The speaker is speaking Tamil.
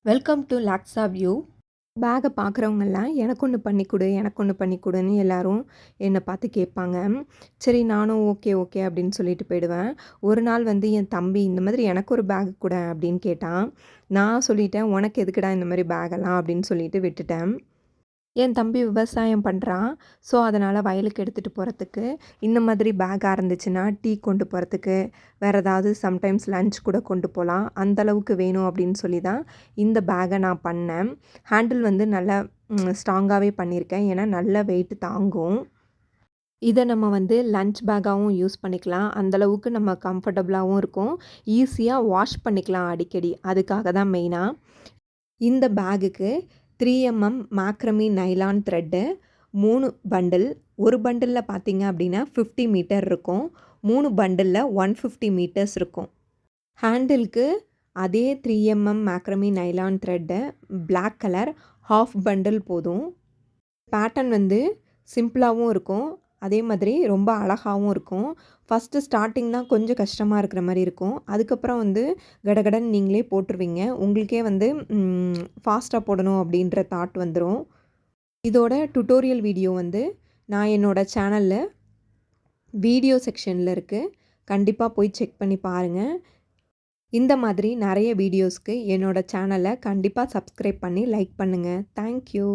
Welcome to லாக்ஸா view. பேக்கை பார்க்குறவங்கெல்லாம் எனக்கு ஒன்று பண்ணி கொடு, எனக்கு ஒன்று பண்ணி கொடுன்னு எல்லாரும் என்னை பார்த்து கேட்பாங்க. சரி நானும் ஓகே ஓகே அப்படின்னு சொல்லிட்டு போயிடுவேன். ஒரு நாள் வந்து என் தம்பி இந்த மாதிரி எனக்கு ஒரு பேக் கொடு அப்படின்னு கேட்டான். நான் சொல்லிட்டேன், உனக்கு எதுக்குடா இந்த மாதிரி பேகெல்லாம் அப்படின்னு சொல்லிட்டு விட்டுட்டேன். என் தம்பி விவசாயம் பண்ணுறான். ஸோ அதனால் வயலுக்கு எடுத்துகிட்டு போகிறதுக்கு இந்த மாதிரி பேக்காக இருந்துச்சுன்னா டீ கொண்டு போகிறதுக்கு, வேறு ஏதாவது சம்டைம்ஸ் லன்ச் கூட கொண்டு போகலாம். அந்தளவுக்கு வேணும் அப்படின்னு சொல்லி தான் இந்த பேக்கை நான் பண்ணேன். ஹேண்டில் வந்து நல்லா ஸ்ட்ராங்காகவே பண்ணியிருக்கேன். ஏன்னா நல்ல வெயிட் தாங்கும். இதை நம்ம வந்து லன்ச் பேக்காகவும் யூஸ் பண்ணிக்கலாம். அந்தளவுக்கு நம்ம கம்ஃபர்டபுளாகவும் இருக்கும். ஈஸியாக வாஷ் பண்ணிக்கலாம் அடிக்கடி. அதுக்காக தான் மெயினாக. இந்த பேகுக்கு 3mm macrame nylon thread 3 bundle. ஒரு பண்டிலில் பார்த்தீங்க அப்படின்னா 50 மீட்டர் இருக்கும். 3 பண்டிலில் 150 மீட்டர்ஸ் இருக்கும். ஹேண்டிலுக்கு அதே 3mm macrame nylon thread black colour half bundle போதும். பேட்டர்ன் வந்து சிம்பிளாகவும் இருக்கும், அதே மாதிரி ரொம்ப அழகாகவும் இருக்கும். ஃபஸ்ட்டு ஸ்டார்டிங் தான் கொஞ்சம் கஷ்டமாக இருக்கிற மாதிரி இருக்கும். அதுக்கப்புறம் வந்து கடகடன்னு நீங்களே போட்டுருவீங்க. உங்களுக்கே வந்து ஃபாஸ்ட்டாக போடணும் அப்படின்ற தாட் வந்துடும். இதோட டுட்டோரியல் வீடியோ வந்து நான் என்னோடய சேனலில் வீடியோ செக்ஷனில் இருக்குது. கண்டிப்பாக போய் செக் பண்ணி பாருங்கள். இந்த மாதிரி நிறைய வீடியோஸ்க்கு என்னோடய சேனலை கண்டிப்பாக சப்ஸ்கிரைப் பண்ணி லைக் பண்ணுங்கள். தேங்க்யூ.